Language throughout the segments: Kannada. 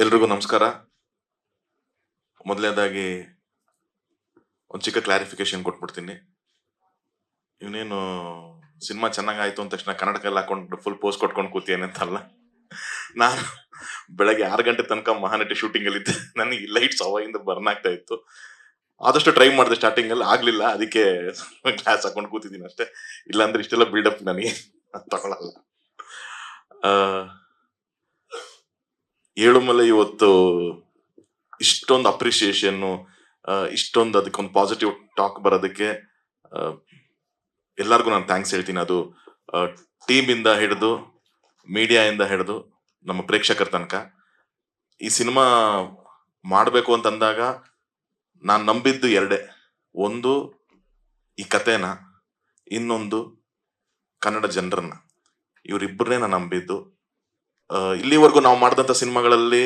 ಎಲ್ರಿಗೂ ನಮಸ್ಕಾರ. ಮೊದಲನೇದಾಗಿ ಒಂದು ಚಿಕ್ಕ ಕ್ಲಾರಿಫಿಕೇಶನ್ ಕೊಟ್ಬಿಡ್ತೀನಿ. ಇವನೇನು ಸಿನಿಮಾ ಚೆನ್ನಾಗಾಯ್ತು ಅಂದ ತಕ್ಷಣ ಕನ್ನಡ ಕೈಲಿ ಹಾಕೊಂಡು ಫುಲ್ ಪೋಸ್ ಕೊಟ್ಕೊಂಡು ಕೂತಿಯೇನೆ ಅಂತಲ್ಲ. ನಾನು ಬೆಳಗ್ಗೆ 6 ಗಂಟೆ ತನಕ ಮಹಾನಟಿ ಶೂಟಿಂಗ್ ಅಲ್ಲಿ ಇದ್ದೆ. ನನಗೆ ಲೈಟ್ಸ್ ಅವಾಗಿಂದ ಬರ್ನ್ ಆಗ್ತಾ ಇತ್ತು. ಆದಷ್ಟು ಟ್ರೈ ಮಾಡಿದೆ ಸ್ಟಾರ್ಟಿಂಗ್ ಅಲ್ಲಿ, ಆಗ್ಲಿಲ್ಲ. ಅದಕ್ಕೆ ಗ್ಲಾಸ್ ಹಾಕೊಂಡು ಕೂತಿದ್ದೀನಿ ಅಷ್ಟೇ. ಇಲ್ಲಾಂದ್ರೆ ಇಷ್ಟೆಲ್ಲ ಬಿಲ್ಡಪ್ ನನಗೆ ತಗೊಳಲ್ಲ. ಏಳುಮಲೆ ಇವತ್ತು ಇಷ್ಟೊಂದು ಅಪ್ರಿಸಿಯೇಷನ್, ಇಷ್ಟೊಂದು ಅದಕ್ಕೊಂದು ಪಾಸಿಟಿವ್ ಟಾಕ್ ಬರೋದಕ್ಕೆ ಎಲ್ಲರಿಗೂ ನಾನು ಥ್ಯಾಂಕ್ಸ್ ಹೇಳ್ತೀನಿ. ಅದು ಟೀಮ್ ಇಂದ ಹಿಡಿದು, ಮೀಡಿಯಾ ಇಂದ ಹಿಡಿದು ನಮ್ಮ ಪ್ರೇಕ್ಷಕರ ತನಕ. ಈ ಸಿನಿಮಾ ಮಾಡಬೇಕು ಅಂತಂದಾಗ ನಾನು ನಂಬಿದ್ದು ಎರಡೇ. ಒಂದು ಈ ಕಥೆನ, ಇನ್ನೊಂದು ಕನ್ನಡ ಜನರನ್ನ. ಇವರಿಬ್ಬರನ್ನೇ ನಾನು ನಂಬಿದ್ದು. ಇಲ್ಲಿವರೆಗೂ ನಾವು ಮಾಡಿದಂಥ ಸಿನಿಮಾಗಳಲ್ಲಿ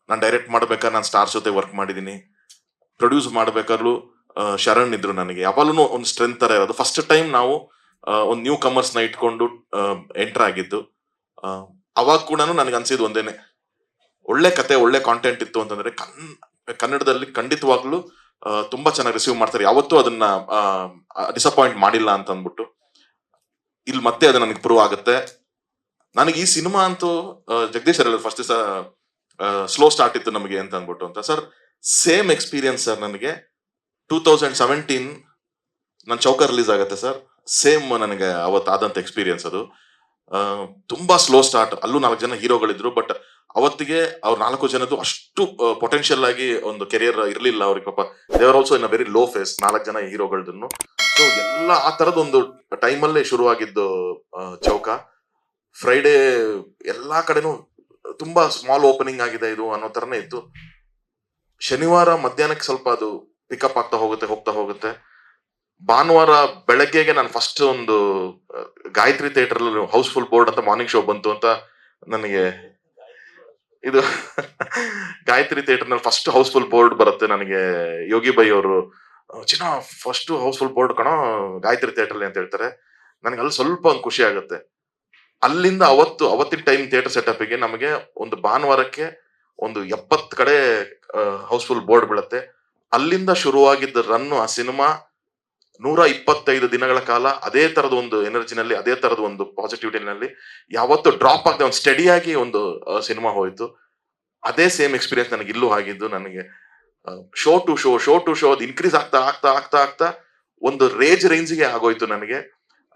ನಾನು ಡೈರೆಕ್ಟ್ ಮಾಡ್ಬೇಕಾದ್ರೆ ನಾನು ಸ್ಟಾರ್ಸ್ ಜೊತೆ ವರ್ಕ್ ಮಾಡಿದ್ದೀನಿ. ಪ್ರೊಡ್ಯೂಸ್ ಮಾಡ್ಬೇಕಾದ್ರೂ ಶರಣ್ ಇದ್ರು ನನಗೆ. ಯಾವಾಗಲೂ ಒಂದು ಸ್ಟ್ರೆಂತ್ ತರ ಇರೋದು. ಫಸ್ಟ್ ಟೈಮ್ ನಾವು ಒಂದು ನ್ಯೂ ಕಮರ್ಸ್ ನ ಇಟ್ಕೊಂಡು ಎಂಟರ್ ಆಗಿದ್ದು. ಅವಾಗ ಕೂಡ ನನಗೆ ಅನ್ಸಿದ್ದು ಒಂದೇನೆ, ಒಳ್ಳೆ ಕತೆ, ಒಳ್ಳೆ ಕಾಂಟೆಂಟ್ ಇತ್ತು ಅಂತಂದ್ರೆ ಕನ್ನಡದಲ್ಲಿ ಖಂಡಿತವಾಗ್ಲೂ ತುಂಬಾ ಚೆನ್ನಾಗಿ ರಿಸೀವ್ ಮಾಡ್ತಾರೆ. ಯಾವತ್ತೂ ಅದನ್ನ ಡಿಸಪಾಯಿಂಟ್ ಮಾಡಿಲ್ಲ ಅಂತ ಅಂದ್ಬಿಟ್ಟು ಇಲ್ಲಿ ಮತ್ತೆ ಅದು ನನಗೆ ಪ್ರೂವ್ ಆಗುತ್ತೆ. ನನಗೆ ಈ ಸಿನಿಮಾ ಅಂತೂ ಜಗದೀಶ್ ಸರ್ ಫಸ್ಟ್ ದಿವಸ ಸ್ಲೋ ಸ್ಟಾರ್ಟ್ ಇತ್ತು ನಮಗೆ ಅಂತ ಅಂದ್ಬಿಟ್ಟು ಅಂತ. ಸರ್ ಸೇಮ್ ಎಕ್ಸ್ಪೀರಿಯನ್ಸ್ ಸರ್ ನನಗೆ 2017 ನನ್ನ ಚೌಕ ರಿಲೀಸ್ ಆಗುತ್ತೆ ಸರ್. ಸೇಮ್ ನನಗೆ ಅವತ್ತಾದಂತ ಎಕ್ಸ್ಪೀರಿಯನ್ಸ್ ಅದು. ತುಂಬಾ ಸ್ಲೋ ಸ್ಟಾರ್ಟ್. ಅಲ್ಲೂ 4 ಜನ ಹೀರೋಗಳಿದ್ರು. ಬಟ್ ಅವತ್ತಿಗೆ ಅವ್ರ 4 ಜನದ್ದು ಅಷ್ಟು ಪೊಟೆನ್ಶಿಯಲ್ ಆಗಿ ಒಂದು ಕೆರಿಯರ್ ಇರ್ಲಿಲ್ಲ ಅವ್ರಿಗೆ. ಪಾಪ ದೇವರ್ also in a very low phase, 4 ಜನ ಹೀರೋಗಳದನ್ನು. ಸೊ ಎಲ್ಲ ಆ ತರದೊಂದು ಟೈಮಲ್ಲೇ ಶುರುವಾಗಿದ್ದು ಚೌಕ. ಫ್ರೈಡೇ ಎಲ್ಲಾ ಕಡೆನೂ ತುಂಬಾ ಸ್ಮಾಲ್ ಓಪನಿಂಗ್ ಆಗಿದೆ ಇದು ಅನ್ನೋ ತರನೇ ಇತ್ತು. ಶನಿವಾರ ಮಧ್ಯಾಹ್ನಕ್ಕೆ ಸ್ವಲ್ಪ ಅದು ಪಿಕಪ್ ಆಗ್ತಾ ಹೋಗುತ್ತೆ. ಭಾನುವಾರ ಬೆಳಗ್ಗೆಗೆ ನಾನು ಫಸ್ಟ್ ಒಂದು ಗಾಯತ್ರಿ ಥಿಯೇಟರ್ ಅಲ್ಲಿ ಹೌಸ್ಫುಲ್ ಬೋರ್ಡ್ ಅಂತ ಮಾರ್ನಿಂಗ್ ಶೋ ಬಂತು ಅಂತ ನನಗೆ. ಇದು ಗಾಯತ್ರಿ ಥಿಯೇಟರ್ ನಲ್ಲಿ ಫಸ್ಟ್ ಹೌಸ್ಫುಲ್ ಬೋರ್ಡ್ ಬರುತ್ತೆ ನನಗೆ. ಯೋಗಿ ಬೈ ಅವರು ಚಿನ್ನ ಫಸ್ಟ್ ಹೌಸ್ಫುಲ್ ಬೋರ್ಡ್ ಕಣೋ ಗಾಯತ್ರಿ ಥಿಯೇಟರ್ ಅಂತ ಹೇಳ್ತಾರೆ. ನನಗೆ ಅಲ್ಲಿ ಸ್ವಲ್ಪ ಒಂದು ಖುಷಿ ಆಗುತ್ತೆ. ಅಲ್ಲಿಂದ ಅವತ್ತಿನ ಟೈಮ್ ಥಿಯೇಟರ್ ಸೆಟಪ್ ಗೆ ನಮಗೆ ಒಂದು ಭಾನುವಾರಕ್ಕೆ ಒಂದು 70 ಕಡೆ ಹೌಸ್ಫುಲ್ ಬೋರ್ಡ್ ಬೀಳುತ್ತೆ. ಅಲ್ಲಿಂದ ಶುರುವಾಗಿದ್ದ ರನ್ನು ಆ ಸಿನಿಮಾ 125 ದಿನಗಳ ಕಾಲ ಅದೇ ತರದ ಒಂದು ಎನರ್ಜಿನಲ್ಲಿ, ಅದೇ ತರದ ಒಂದು ಪಾಸಿಟಿವಿಟಿನಲ್ಲಿ ಯಾವತ್ತು ಡ್ರಾಪ್ ಆಗದೆ ಒಂದು ಸ್ಟಡಿಯಾಗಿ ಒಂದು ಸಿನಿಮಾ ಹೋಯ್ತು. ಅದೇ ಸೇಮ್ ಎಕ್ಸ್ಪೀರಿಯನ್ಸ್ ನನಗೆ ಇಲ್ಲೂ ಆಗಿದ್ದು. ನನಗೆ ಶೋ ಟು ಶೋ ಅದು ಇನ್ಕ್ರೀಸ್ ಆಗ್ತಾ ಒಂದು ರೇಂಜ್ಗೆ ಆಗೋಯ್ತು ನನಗೆ.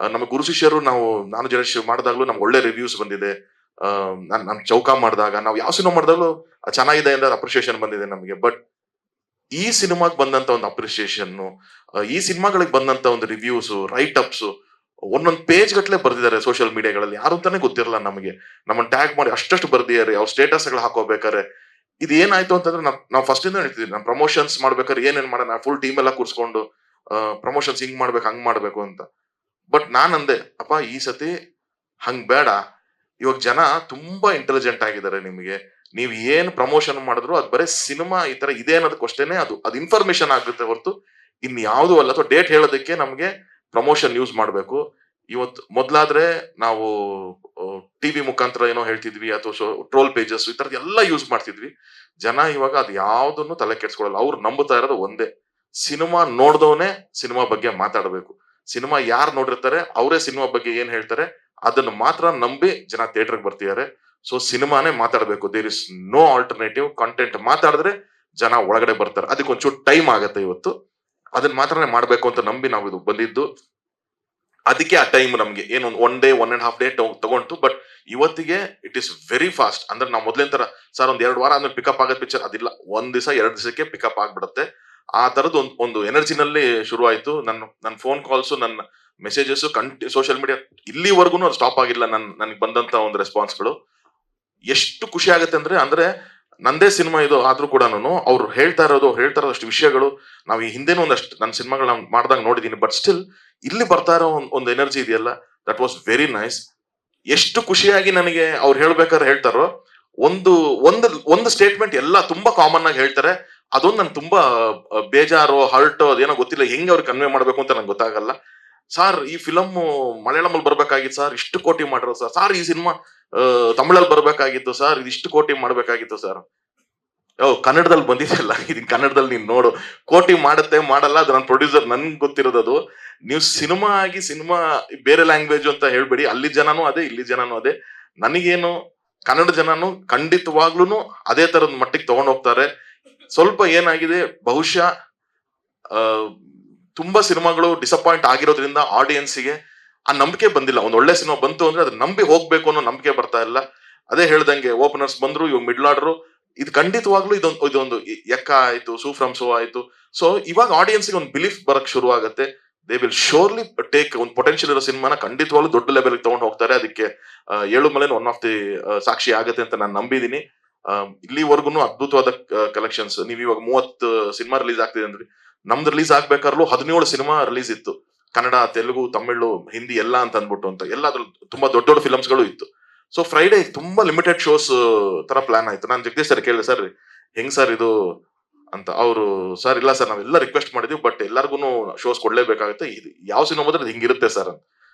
ನಮ್ಮ ಗುರು ಶಿಷ್ಯರು ನಾನು ಜಡೇಶ್ ಮಾಡಿದಾಗ್ಲೂ ನಮ್ಗೆ ಒಳ್ಳೆ ರಿವ್ಯೂಸ್ ಬಂದಿದೆ. ನಾನು ಚೌಕ ಮಾಡಿದಾಗ, ನಾವು ಯಾವ ಸಿನಿಮಾ ಮಾಡಿದಾಗ್ಲೂ ಚೆನ್ನಾಗಿದೆ ಅಂತ ಅಪ್ರಿಸಿಯೇಷನ್ ಬಂದಿದೆ ನಮಗೆ. ಬಟ್ ಈ ಸಿನಿಮಾಗೆ ಬಂದಂತ ಒಂದು ಅಪ್ರಿಸಿಯೇಷನ್, ಈ ಸಿನಿಮಾಗಳಿಗೆ ಬಂದಂತ ಒಂದು ರಿವ್ಯೂಸ್, ರೈಟ್ ಅಪ್ಸ್ ಒಂದೊಂದು ಪೇಜ್ ಗಟ್ಲೆ ಬರ್ದಿದ್ದಾರೆ ಸೋಷಿಯಲ್ ಮೀಡಿಯಾಗಳಲ್ಲಿ. ಯಾರು ಅಂತಾನೆ ಗೊತ್ತಿರಲ್ಲ ನಮಗೆ. ನಮ್ಮನ್ನ ಟ್ಯಾಗ್ ಮಾಡಿ ಅಷ್ಟಷ್ಟು ಬರ್ದಿದ್ದಾರೆ. ಅವ್ರ ಸ್ಟೇಟಸ್ ಗಳು ಹಾಕೋಬೇಕಾರೆ ಇದು ಏನಾಯ್ತು ಅಂತಂದ್ರೆ, ನಾವು ಫಸ್ಟ್ ಇಂದ ಹೇಳ್ತಿದ್ವಿ, ನಾವು ಪ್ರಮೋಷನ್ಸ್ ಮಾಡ್ಬೇಕಾದ್ರೆ ಏನೇನ್ ಮಾಡೋಣ, ಫುಲ್ ಟೀಮ್ ಎಲ್ಲ ಕೂರ್ಸ್ಕೊಂಡು ಪ್ರಮೋಷನ್ಸ್ ಹಿಂಗ್ ಮಾಡ್ಬೇಕು ಹಂಗ್ ಮಾಡ್ಬೇಕು ಅಂತ. ಬಟ್ ನಾನ್ ಅಂದೆ, ಅಪ್ಪ ಈ ಸತಿ ಹಂಗ್ ಬೇಡ. ಇವಾಗ ಜನ ತುಂಬಾ ಇಂಟೆಲಿಜೆಂಟ್ ಆಗಿದ್ದಾರೆ. ನಿಮಗೆ ನೀವ್ ಏನ್ ಪ್ರಮೋಷನ್ ಮಾಡಿದ್ರು ಅದು ಬರೀ ಸಿನಿಮಾ ಈ ತರ ಇದೆ ಅನ್ನೋದಕ್ಕೋಷ್ಟೇನೆ ಅದು ಇನ್ಫಾರ್ಮೇಶನ್ ಆಗುತ್ತೆ ಹೊರತು ಇನ್ ಯಾವ್ದು ಅಲ್ಲ. ಅಥವಾ ಡೇಟ್ ಹೇಳೋದಕ್ಕೆ ನಮ್ಗೆ ಪ್ರಮೋಷನ್ ಯೂಸ್ ಮಾಡ್ಬೇಕು. ಇವತ್ತು ಮೊದ್ಲಾದ್ರೆ ನಾವು ಟಿವಿ ಮುಖಾಂತರ ಏನೋ ಹೇಳ್ತಿದ್ವಿ, ಅಥವಾ ಟ್ರೋಲ್ ಪೇಜಸ್ ಈ ತರದ್ ಎಲ್ಲ ಯೂಸ್ ಮಾಡ್ತಿದ್ವಿ. ಜನ ಇವಾಗ ಅದು ಯಾವ್ದನ್ನು ತಲೆ ಕೆಡ್ಸ್ಕೊಳಲ್ಲ. ಅವ್ರು ನಂಬುತ್ತಾ ಇರೋದು ಒಂದೇ, ಸಿನಿಮಾ ನೋಡ್ದವನೇ ಸಿನಿಮಾ ಬಗ್ಗೆ ಮಾತಾಡ್ಬೇಕು. ಸಿನಿಮಾ ಯಾರು ನೋಡಿರ್ತಾರೆ ಅವರೇ ಸಿನಿಮಾ ಬಗ್ಗೆ ಏನ್ ಹೇಳ್ತಾರೆ ಅದನ್ನ ಮಾತ್ರ ನಂಬಿ ಜನ ಥಿಯೇಟರ್ಗೆ ಬರ್ತಿದ್ದಾರೆ. ಸೊ ಸಿನಿಮಾನೇ ಮಾತಾಡ್ಬೇಕು. There is no alternative. Content ಮಾತಾಡಿದ್ರೆ ಜನ ಒಳಗಡೆ ಬರ್ತಾರೆ. ಅದಕ್ಕೆ ಒಂಚೂರು ಟೈಮ್ ಆಗತ್ತೆ ಇವತ್ತು. ಅದನ್ನ ಮಾತ್ರನೇ ಮಾಡ್ಬೇಕು ಅಂತ ನಂಬಿ ನಾವು ಇದು ಬಂದಿದ್ದು. ಅದಕ್ಕೆ ಆ ಟೈಮ್ ನಮ್ಗೆ ಏನು ಒನ್ ಡೇ 1.5 ಡೇ ತಗೊಂಡು. ಬಟ್ ಇವತ್ತಿಗೆ ಇಟ್ ಇಸ್ ವೆರಿ ಫಾಸ್ಟ್. ಅಂದ್ರೆ ನಾವು ಮೊದ್ಲಿನ ತರ ಸರ್ ಒಂದ್ 2 ವಾರ ಆದ್ಮೇಲೆ ಪಿಕಪ್ ಆಗೋ ಪಿಕ್ಚರ್ ಅದಿಲ್ಲ. 1 ದಿವಸ 2 ದಿವಸಕ್ಕೆ ಪಿಕಪ್ ಆಗ್ಬಿಡುತ್ತೆ. ಆ ತರದ್ ಒಂದು ಎನರ್ಜಿನಲ್ಲಿ ಶುರು ಆಯ್ತು. ನನ್ನ ಫೋನ್ ಕಾಲ್ಸ್, ನನ್ನ ಮೆಸೇಜಸ್, ಸೋಷಿಯಲ್ ಮೀಡಿಯಾ ಇಲ್ಲಿವರೆಗೂ ಅದು ಸ್ಟಾಪ್ ಆಗಿಲ್ಲ. ನನಗೆ ಬಂದಂತ ಒಂದು ರೆಸ್ಪಾನ್ಸ್ಗಳು ಎಷ್ಟು ಖುಷಿ ಆಗುತ್ತೆ ಅಂದ್ರೆ ನಂದೇ ಸಿನಿಮಾ ಇದು ಆದ್ರೂ ಕೂಡ ಅವ್ರು ಹೇಳ್ತಾ ಇರೋದಷ್ಟು ವಿಷಯಗಳು ನಾವು ಈ ಹಿಂದೆನೂ ಒಂದಷ್ಟು ನನ್ನ ಸಿನಿಮಾಗಳನ್ನ ಮಾಡಿದಾಗ ನೋಡಿದೀನಿ. ಬಟ್ ಸ್ಟಿಲ್ ಇಲ್ಲಿ ಬರ್ತಾ ಇರೋ ಒಂದು ಎನರ್ಜಿ ಇದೆಯಲ್ಲ, ದಟ್ ವಾಸ್ ವೆರಿ ನೈಸ್. ಎಷ್ಟು ಖುಷಿಯಾಗಿ ನನಗೆ ಅವ್ರು ಹೇಳ್ಬೇಕಾದ್ರೆ ಹೇಳ್ತಾರೋ, ಒಂದು ಸ್ಟೇಟ್ಮೆಂಟ್ ಎಲ್ಲ ತುಂಬಾ ಕಾಮನ್ ಆಗಿ ಹೇಳ್ತಾರೆ. ಅದೊಂದು ನನ್ ತುಂಬಾ ಬೇಜಾರು, ಹರ್ಟ್, ಅದೇನೋ ಗೊತ್ತಿಲ್ಲ ಹೆಂಗ್ ಅವ್ರಿಗೆ ಕನ್ವೆ ಮಾಡ್ಬೇಕು ಅಂತ ನಂಗೆ ಗೊತ್ತಾಗಲ್ಲ. ಸರ್ ಈ ಫಿಲಮ್ ಮಲಯಾಳಂ ಅಲ್ಲಿ ಬರ್ಬೇಕಾಗಿತ್ತು ಸರ್, ಇಷ್ಟು ಕೋಟಿ ಮಾಡಿರೋ ಸರ್ ಈ ಸಿನಿಮಾ ತಮಿಳಲ್ಲಿ ಬರ್ಬೇಕಾಗಿತ್ತು ಸರ್, ಇದಿಷ್ಟು ಕೋಟಿ ಮಾಡ್ಬೇಕಾಗಿತ್ತು ಸರ್. ಕನ್ನಡದಲ್ಲಿ ಬಂದಿದೆಯಲ್ಲ, ಇದನ್ ಕನ್ನಡದಲ್ಲಿ ನೀನ್ ನೋಡು, ಕೋಟಿ ಮಾಡುತ್ತೆ ಮಾಡಲ್ಲ, ಅದು ನನ್ನ ಪ್ರೊಡ್ಯೂಸರ್ ನನ್ಗೆ ಗೊತ್ತಿರೋದು. ನೀವು ಸಿನಿಮಾ ಬೇರೆ ಲ್ಯಾಂಗ್ವೇಜ್ ಅಂತ ಹೇಳ್ಬೇಡಿ, ಅಲ್ಲಿ ಜನನೂ ಅದೇ ಇಲ್ಲಿ ಜನನೂ ಅದೇ. ನನಗೇನು ಕನ್ನಡ ಜನನು ಖಂಡಿತವಾಗ್ಲೂ ಅದೇ ತರದ ಮಟ್ಟಿಗೆ ತಗೊಂಡ್ ಹೋಗ್ತಾರೆ. ಸ್ವಲ್ಪ ಏನಾಗಿದೆ, ಬಹುಶಃ ತುಂಬಾ ಸಿನಿಮಾಗಳು ಡಿಸಪಾಯಿಂಟ್ ಆಗಿರೋದ್ರಿಂದ ಆಡಿಯನ್ಸ್ಗೆ ಆ ನಂಬಿಕೆ ಬಂದಿಲ್ಲ. ಒಂದ್ ಒಳ್ಳೆ ಸಿನಿಮಾ ಬಂತು ಅಂದ್ರೆ ಅದ್ರ ನಂಬಿ ಹೋಗ್ಬೇಕು ಅನ್ನೋ ನಂಬಿಕೆ ಬರ್ತಾ ಇಲ್ಲ. ಅದೇ ಹೇಳ್ದಂಗೆ ಓಪನರ್ಸ್ ಬಂದ್ರು, ಇವಾಗ ಮಿಡ್ಲ್ ಆರ್ಡರ್, ಇದು ಖಂಡಿತವಾಗ್ಲೂ ಇದೊಂದು ಎಕ್ಕ ಆಯ್ತು, ಸೂ ಫ್ರಮ್ ಸೋ ಆಯ್ತು. ಸೊ ಇವಾಗ ಆಡಿಯನ್ಸ್ಗೆ ಒಂದು ಬಿಲೀಫ್ ಬರಕ್ ಶುರು ಆಗುತ್ತೆ. ದೇ ವಿಲ್ ಶೋರ್ಲಿ ಟೇಕ್ ಒಂದು ಪೊಟೆನ್ಶಿಯಲ್ ಇರೋ ಸಿನಿಮಾನ ಖಂಡಿತವಾಗ್ಲೂ ದೊಡ್ಡ ಲೆವೆಲ್ ತಗೊಂಡು ಹೋಗ್ತಾರೆ. ಅದಕ್ಕೆ ಏಳುಮಲೆನ್ ಒನ್ ಆಫ್ ದಿ ಸಾಕ್ಷಿ ಆಗುತ್ತೆ ಅಂತ ನಾನು ನಂಬಿದೀನಿ. ಇಲ್ಲಿವರೆಗೂ ಅದ್ಭುತವಾದ ಕಲೆಕ್ಷನ್ಸ್. ನೀವ್ ಇವಾಗ 30 ಸಿನಿಮಾ ರಿಲೀಸ್ ಆಗ್ತಿದೆ ಅಂದ್ರೆ, ನಮ್ದು ರಿಲೀಸ್ ಆಗ್ಬೇಕಾದ್ರೂ 17 ಸಿನಿಮಾ ರಿಲೀಸ್ ಇತ್ತು, ಕನ್ನಡ, ತೆಲುಗು, ತಮಿಳು, ಹಿಂದಿ ಎಲ್ಲ ಅಂತ ಅಂದ್ಬಿಟ್ಟು. ಅಂತ ಎಲ್ಲ ಅದ್ರಲ್ಲಿ ತುಂಬಾ ದೊಡ್ಡ ದೊಡ್ಡ ಫಿಲಮ್ಸ್ ಗಳು ಇತ್ತು. ಸೊ ಫ್ರೈಡೆ ತುಂಬಾ ಲಿಮಿಟೆಡ್ ಶೋಸ್ ತರ ಪ್ಲಾನ್ ಆಯ್ತು. ನಾನು ಜಗದೀಶ್ ಸರ್ ಕೇಳಿದೆ, ಸರ್ ಹೆಂಗ್ ಸರ್ ಇದು ಅಂತ. ಅವರು ಸರ್ ಇಲ್ಲ ಸರ್, ನಾವೆಲ್ಲ ರಿಕ್ವೆಸ್ಟ್ ಮಾಡಿದ್ವಿ, ಬಟ್ ಎಲ್ಲರಿಗೂ ಶೋಸ್ ಕೊಡ್ಲೇಬೇಕಾಗುತ್ತೆ, ಇದು ಯಾವ ಸಿನಿಮಾ ಬಂದ್ರೆ ಹಿಂಗಿರುತ್ತೆ ಸರ್ ಅಂತ.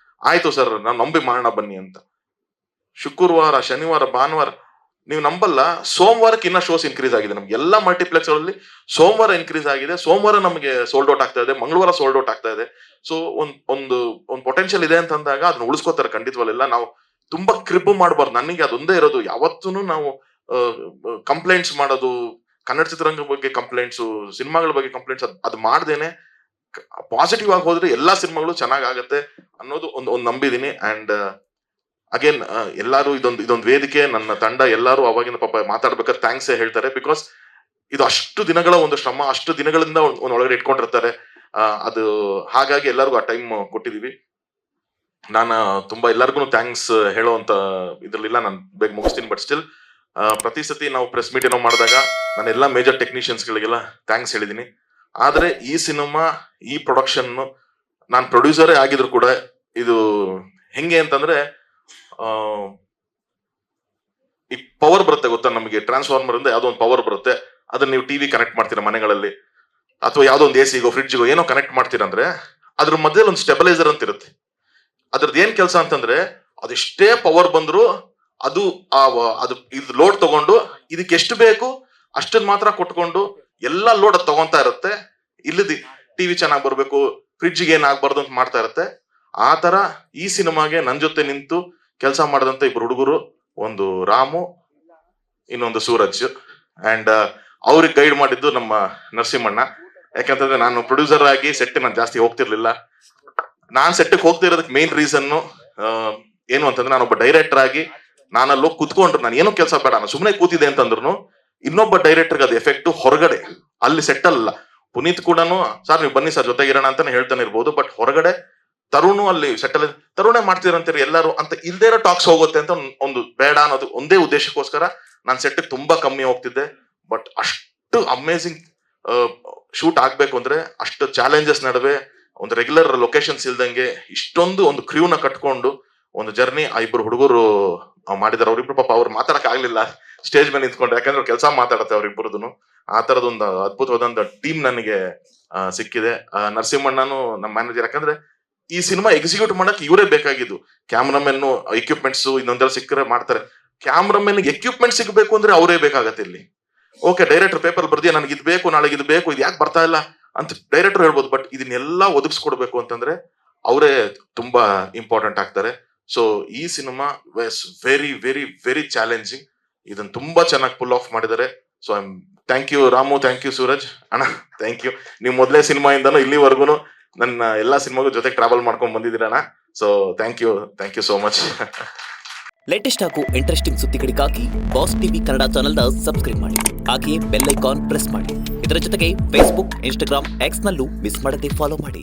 ಆಯ್ತು ಸರ್, ನಾವು ನಂಬಿ ಮಾಡೋಣ ಬನ್ನಿ ಅಂತ. ಶುಕ್ರವಾರ, ಶನಿವಾರ, ಭಾನುವಾರ, ನೀವು ನಂಬಲ್ಲ, ಸೋಮವಾರಕ್ಕೆ ಇನ್ನ ಶೋಸ್ ಇನ್ಕ್ರೀಸ್ ಆಗಿದೆ. ನಮ್ಗೆ ಎಲ್ಲ ಮಲ್ಟಿಪ್ಲೆಕ್ಸ್ ಗಳಲ್ಲಿ ಸೋಮವಾರ ಇನ್ಕ್ರೀಸ್ ಆಗಿದೆ. ಸೋಮವಾರ ನಮಗೆ ಸೋಲ್ಡ್ ಔಟ್ ಆಗ್ತಾ ಇದೆ, ಮಂಗಳವಾರ ಸೋಲ್ಡ್ ಔಟ್ ಆಗ್ತಾ ಇದೆ. ಸೊ ಒಂದು ಪೊಟೆನ್ಶಿಯಲ್ ಇದೆ ಅಂತ ಅಂದಾಗ ಅದನ್ನ ಉಳಿಸ್ಕೋತಾರೆ ಖಂಡಿತವಲ್ಲ. ನಾವು ತುಂಬಾ ಕ್ರಿಬ್ ಮಾಡಬಾರ್ದು. ನನಗೆ ಅದೊಂದೇ ಇರೋದು, ಯಾವತ್ತೂ ನಾವು ಕಂಪ್ಲೇಂಟ್ಸ್ ಮಾಡೋದು, ಕನ್ನಡ ಚಿತ್ರರಂಗ ಬಗ್ಗೆ ಕಂಪ್ಲೇಂಟ್ಸ್, ಸಿನಿಮಾಗಳ ಬಗ್ಗೆ ಕಂಪ್ಲೇಂಟ್ಸ್ ಅದು ಮಾಡ್ದೇನೆ ಪಾಸಿಟಿವ್ ಆಗಿ ಹೋದ್ರೆ ಎಲ್ಲಾ ಸಿನಿಮಾಗಳು ಚೆನ್ನಾಗಾಗತ್ತೆ ಅನ್ನೋದು ಒಂದು ನಂಬಿದೀನಿ. ಅಂಡ್ ಅಗೇನ್ ಎಲ್ಲಾರು ಇದೊಂದು ವೇದಿಕೆ, ನನ್ನ ತಂಡ ಎಲ್ಲಾರು ಅವಾಗಿನ ಪಾಪ ಮಾತಾಡ್ಬೇಕಾದ್ರೆ ಥ್ಯಾಂಕ್ಸ್ ಹೇಳ್ತಾರೆ. ಬಿಕಾಸ್ ಇದು ಅಷ್ಟು ದಿನಗಳ ಒಂದು ಶ್ರಮ, ಅಷ್ಟು ದಿನಗಳಿಂದ ಒಂದ್ ಒಳಗಡೆ ಇಟ್ಕೊಂಡಿರ್ತಾರೆ. ಅದು ಹಾಗಾಗಿ ಎಲ್ಲರಿಗೂ ಆ ಟೈಮ್ ಕೊಟ್ಟಿದೀವಿ. ನಾನು ತುಂಬಾ ಎಲ್ಲರಿಗೂ ಥ್ಯಾಂಕ್ಸ್ ಹೇಳೋಂತ ಇದ್ರಲ್ಲಿಲ್ಲ, ನಾನು ಬೇಗ ಮುಗಿಸ್ತೀನಿ. ಬಟ್ ಸ್ಟಿಲ್ ಪ್ರತಿ ಸತಿ ನಾವು ಪ್ರೆಸ್ ಮೀಟ್ ಏನೋ ಮಾಡಿದಾಗ ನಾನು ಎಲ್ಲ ಮೇಜರ್ ಟೆಕ್ನಿಷಿಯನ್ಸ್ ಗಳಿಗೆಲ್ಲ ಥ್ಯಾಂಕ್ಸ್ ಹೇಳಿದೀನಿ. ಆದ್ರೆ ಈ ಸಿನಿಮಾ, ಈ ಪ್ರೊಡಕ್ಷನ್, ನಾನು ಪ್ರೊಡ್ಯೂಸರೇ ಆಗಿದ್ರು ಕೂಡ ಇದು ಹೆಂಗೆ ಅಂತಂದ್ರೆ, ಈ ಪವರ್ ಬರುತ್ತೆ ಗೊತ್ತಾ ನಮಗೆ, ಟ್ರಾನ್ಸ್ಫಾರ್ಮರ್ ಇಂದ ಯಾವ್ದೋ ಒಂದು ಪವರ್ ಬರುತ್ತೆ, ಅದನ್ನ ನೀವು ಟಿವಿ ಕನೆಕ್ಟ್ ಮಾಡ್ತೀರಾ ಮನೆಗಳಲ್ಲಿ, ಅಥವಾ ಯಾವ್ದೋ ಒಂದು ಎಸಿಗೋ ಫ್ರಿಡ್ಜ್ಗೋ ಏನೋ ಕನೆಕ್ಟ್ ಮಾಡ್ತೀರಂದ್ರೆ ಅದ್ರ ಮಧ್ಯದಲ್ಲಿ ಒಂದು ಸ್ಟೆಬಿಲೈಸರ್ ಅಂತ ಇರುತ್ತೆ. ಅದ್ರದ್ದು ಏನ್ ಕೆಲಸ ಅಂತಂದ್ರೆ, ಅದೆಷ್ಟೇ ಪವರ್ ಬಂದ್ರು ಅದು ಇದು ಲೋಡ್ ತಗೊಂಡು ಇದಕ್ಕೆ ಎಷ್ಟು ಬೇಕು ಅಷ್ಟನ್ನ ಮಾತ್ರ ಕೊಟ್ಕೊಂಡು ಎಲ್ಲಾ ಲೋಡ್ ಅದು ತಗೊಂತಾ ಇರುತ್ತೆ. ಇಲ್ಲದಿ ಟಿವಿ ಚೆನ್ನಾಗಿ ಬರ್ಬೇಕು, ಫ್ರಿಡ್ಜ್ಗೆ ಏನ್ ಆಗ್ಬಾರ್ದು ಅಂತ ಮಾಡ್ತಾ ಇರುತ್ತೆ. ಆ ತರ ಈ ಸಿನಿಮಾಗೆ ನನ್ ಜೊತೆ ನಿಂತು ಕೆಲಸ ಮಾಡಿದಂತ ಇಬ್ರು ಹುಡುಗರು, ಒಂದು ರಾಮು, ಇನ್ನೊಂದು ಸೂರಜ್. ಅಂಡ್ ಅವ್ರಿಗೆ ಗೈಡ್ ಮಾಡಿದ್ದು ನಮ್ಮ ನರಸಿಂಹಣ್ಣ. ಯಾಕಂತಂದ್ರೆ ನಾನು ಪ್ರೊಡ್ಯೂಸರ್ ಆಗಿ ಸೆಟ್ ನಾನು ಜಾಸ್ತಿ ಹೋಗ್ತಿರ್ಲಿಲ್ಲ. ನಾನ್ ಸೆಟ್ಗೆ ಹೋಗ್ತಿರೋದಕ್ಕೆ ಮೇನ್ ರೀಸನ್ ಏನು ಅಂತಂದ್ರೆ, ನಾನೊಬ್ಬ ಡೈರೆಕ್ಟರ್ ಆಗಿ ನಾನಲ್ಲಿ ಕುತ್ಕೊಂಡ್ರು, ನಾನು ಏನೋ ಕೆಲಸ ಬೇಡ, ನಾನು ಸುಮ್ಮನೆ ಕೂತಿದೆ ಅಂತಂದ್ರು ಇನ್ನೊಬ್ಬ ಡೈರೆಕ್ಟರ್ಗೆ ಅದು ಎಫೆಕ್ಟ್ ಹೊರಗಡೆ, ಅಲ್ಲಿ ಸೆಟ್ ಅಲ್ಲ. ಪುನೀತ್ ಕೂಡ ಸರ್ ನೀವು ಬನ್ನಿ ಸರ್ ಜೊತೆಗಿರೋಣ ಅಂತಾನೆ ಹೇಳ್ತಾನೆ ಇರ್ಬೋದು, ಬಟ್ ಹೊರಗಡೆ ತರುಣು ಅಲ್ಲಿ ಸೆಟಲ್, ತರುಣೇ ಮಾಡ್ತೀರಂತೀರಿ ಎಲ್ಲರೂ ಅಂತ ಇಲ್ದೇ ಇರೋ ಟಾಕ್ಸ್ ಹೋಗುತ್ತೆ ಅಂತ ಒಂದು ಬೇಡ ಅನ್ನೋದು ಒಂದೇ ಉದ್ದೇಶಕ್ಕೋಸ್ಕರ ನಾನು ಸೆಟ್ ತುಂಬಾ ಕಮ್ಮಿ ಹೋಗ್ತಿದ್ದೆ. ಬಟ್ ಅಷ್ಟು ಅಮೇಸಿಂಗ್ ಶೂಟ್ ಆಗ್ಬೇಕು ಅಂದ್ರೆ, ಅಷ್ಟು ಚಾಲೆಂಜಸ್ ನಡುವೆ ಒಂದು ರೆಗ್ಯುಲರ್ ಲೊಕೇಶನ್ಸ್ ಇಲ್ದಂಗೆ ಇಷ್ಟೊಂದು ಒಂದು ಕ್ರ್ಯೂನ ಕಟ್ಕೊಂಡು ಒಂದು ಜರ್ನಿ ಆ ಇಬ್ರು ಹುಡುಗರು ಮಾಡಿದಾರೆ. ಅವ್ರಿಬ್ರು ಪಾಪ ಅವ್ರು ಮಾತಾಡಕ್ ಆಗ್ಲಿಲ್ಲ ಸ್ಟೇಜ್ ಮೇಲೆ ನಿಂತ್ಕೊಂಡು, ಯಾಕಂದ್ರೆ ಕೆಲಸ ಮಾತಾಡತ್ತೆ ಅವ್ರಿಬ್ರದನು. ಆ ತರದೊಂದು ಅದ್ಭುತವಾದಂತ ಟೀಮ್ ನನಗೆ ಸಿಕ್ಕಿದೆ. ನರಸಿಂಹಣ್ಣನು ನಮ್ಮ ಮ್ಯಾನೇಜರ್. ಯಾಕಂದ್ರೆ ಈ ಸಿನಿಮಾ ಎಕ್ಸಿಕ್ಯೂಟ್ ಮಾಡಕ್ ಇವರೇ ಬೇಕಾಗಿದ್ದು. ಕ್ಯಾಮ್ರಾಮೆನ್, ಎಕ್ವಿಪ್ಮೆಂಟ್ಸ್ ಇನ್ನೊಂದೆಲ್ಲ ಸಿಕ್ಕರೆ ಮಾಡ್ತಾರೆ. ಕ್ಯಾಮ್ರಾಮೆನ್ ಎಕ್ವಿಪ್ಮೆಂಟ್ ಸಿಗ್ಬೇಕು ಅಂದ್ರೆ ಅವರೇ ಬೇಕಾಗತ್ತೆ ಇಲ್ಲಿ. ಓಕೆ, ಡೈರೆಕ್ಟರ್ ಪೇಪರ್ ಬರ್ದಿ ನನಗೆ ಇದು ಬೇಕು, ನಾಳೆಗೆ ಇದು ಬೇಕು, ಇದು ಯಾಕೆ ಬರ್ತಾ ಇಲ್ಲ ಅಂತ ಡೈರೆಕ್ಟರ್ ಹೇಳ್ಬೋದು. ಬಟ್ ಇದನ್ನೆಲ್ಲ ಒದಗಿಸ್ಕೊಡ್ಬೇಕು ಅಂತಂದ್ರೆ ಅವರೇ ತುಂಬಾ ಇಂಪಾರ್ಟೆಂಟ್ ಆಗ್ತಾರೆ. ಸೊ ಈ cinema was very very very challenging. ಇದನ್ನ ತುಂಬಾ ಚೆನ್ನಾಗಿ ಪುಲ್ ಆಫ್ ಮಾಡಿದ್ದಾರೆ. So thank you Ramu, thank you Suraj ಅಣ್ಣ, ಥ್ಯಾಂಕ್ ಯು. ನೀವು ಮೊದಲೇ ಸಿನಿಮಾ ಇಂದನೂ ಇಲ್ಲಿವರೆಗೂ ನನ್ನ ಎಲ್ಲಾ ಸಿನಿಮಾಗೂ ಜೊತೆ ಟ್ರಾವೆಲ್ ಮಾಡ್ಕೊಂಡು ಬಂದಿದ್ದೀರಣ್ಣ. So thank you so much. Latest ಹಾಗೂ ಇಂಟ್ರೆಸ್ಟಿಂಗ್ ಸುದ್ದಿಗಳಿಗಾಗಿ ಬಾಸ್ ಟಿವಿ ಕನ್ನಡ ಚಾನೆಲ್ನ ಸಬ್ಸ್ಕ್ರೈಬ್ ಮಾಡಿ. ಹಾಗೆಯೇ ಬೆಲ್ ಐಕಾನ್ ಪ್ರೆಸ್ ಮಾಡಿ. ಇದರ ಜೊತೆಗೆ ಫೇಸ್ಬುಕ್, ಇನ್ಸ್ಟಾಗ್ರಾಮ್, ಎಕ್ಸ್ ನಲ್ಲೂ ಮಿಸ್ ಮಾಡದೆ ಫಾಲೋ ಮಾಡಿ.